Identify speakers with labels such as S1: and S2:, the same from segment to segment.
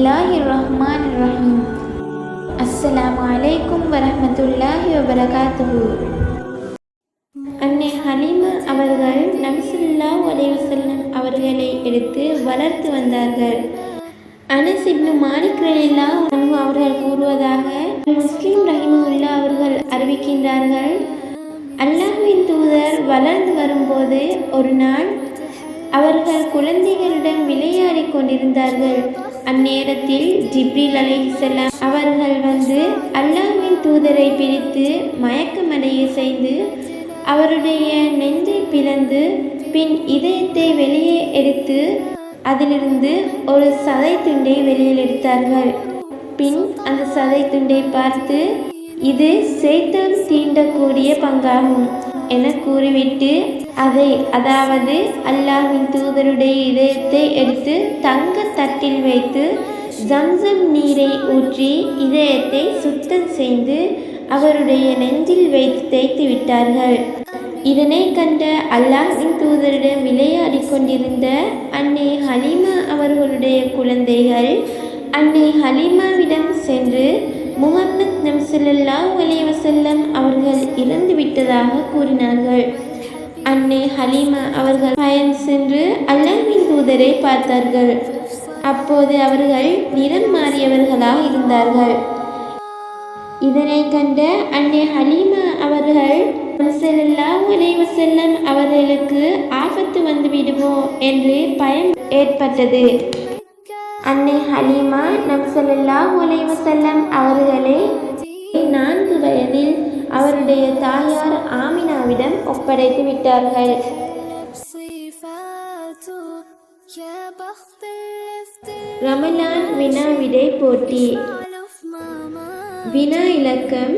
S1: பிஸ்மில்லாஹிர்ரஹ்மானிர்ரஹீம். அஸ்ஸலாமு அலைக்கும் வரஹ்மத்துல்லாஹி வபரகாத்துஹு. அன்னை ஹலீமா அவர்கள் நபி ஸல்லல்லாஹு அலைஹி வஸல்லம் அவர்களை எடுத்து வளர்த்து வந்தார்கள். அனஸ் இப்னு மாலிக் ரலியல்லாஹு அன்ஹு அவர்கள் கூறுவதாக முஸ்லிம் ரஹிமஹுல்லாஹ் அவர்கள் அறிவிக்கின்றார்கள், அல்லாஹ்வின் தூதர் வளர்ந்து வரும்போது ஒரு நாள் அவர்கள் குழந்தைகளுடன் விளையாடி கொண்டிருந்தார்கள். அந்நேரத்தில் ஜிப்ரீல் அலைஹிஸ்ஸலாம் அவர்கள் வந்து அல்லாஹ்வின் தூதரை பிடித்து மயக்கமடைய செய்து அவருடைய நெஞ்சை பிளந்து பின் இதயத்தை வெளியே எடுத்து அதிலிருந்து ஒரு சதை துண்டை வெளியில் எடுத்தார்கள். பின் அந்த சதை துண்டை பார்த்து, இது ஷைத்தான் தீண்டக்கூடிய பங்காகும் என கூறிவிட்டு அதை, அதாவது அல்லாஹ்வின் தூதருடைய இதயத்தை எடுத்து தங்க தட்டில் வைத்து ஜம்சம் நீரை ஊற்றி இதயத்தை சுத்தம் செய்து அவருடைய நெஞ்சில் வைத்து தேய்த்து விட்டார்கள். இதனை கண்ட அல்லாஹ்வின் தூதரிடம் விளையாடி கொண்டிருந்த அன்னை ஹலீமா அவர்களுடைய குழந்தைகள் அன்னை ஹலீமாவிடம் சென்று முஹம்மது நபி ஸல்லல்லாஹு அலைஹி வஸல்லம் அவர்கள் இறந்து விட்டதாக கூறினார்கள். அன்னை ஹலீமா அவர்கள் பயன் சென்று அல்லாஹ்வின் தூதரை பார்த்தார்கள். அப்போது அவர்கள் நிறம் மாறியவர்களாக இருந்தார்கள். இதனை கண்ட அன்னை ஹலீமா அவர்கள் ஸல்லல்லாஹு அலைஹி வஸல்லம் அவர்களுக்கு ஆபத்து வந்து விடுமோ என்று பயம் ஏற்பட்டது. அன்னை ஹலீமா நபி ஸல்லல்லாஹு அலைஹி வஸல்லம் அவர்களை 4 வயதில் அவருடைய தாயார் ஆமினாவிடம் ஒப்படைத்து விட்டார்கள். ரமலான் வினா விடை போட்டி. வினா இலக்கம்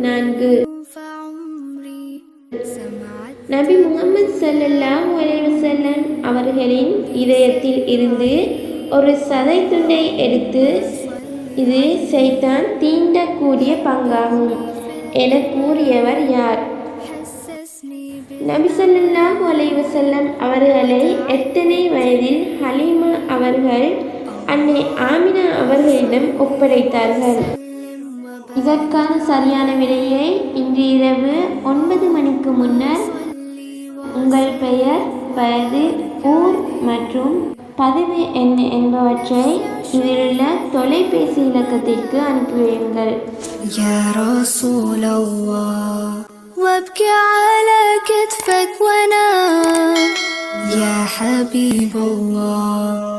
S1: 4. நபி முஹம்மது ஸல்லல்லாஹு அலைஹி வஸல்லம் அவர்களின் இதயத்தில் இருந்து ஒரு சதை துண்டை எடுத்து, இது ஷைத்தான் தீண்டக்கூடிய பங்காகும் என கூறியவர் யார்? நபி ஸல்லல்லாஹு அலைஹி வஸல்லம் அவர்களை எத்தனை வயதில் ஹலீமா அவர்கள் அன்னை ஆமினா அவர்களிடம் ஒப்படைத்தார்கள்? இதற்கான சரியான விடையை இன்று இரவு 9 மணிக்கு முன்னர் உங்கள் பெயர், வயது, ஊர் மற்றும் பதிவு எண் என்பவற்றை இதிலுள்ள தொலைபேசி இலக்கத்திற்கு அனுப்பிவிடுங்கள்.
S2: يا رسول الله وابكي على كتفك ونام يا حبيب الله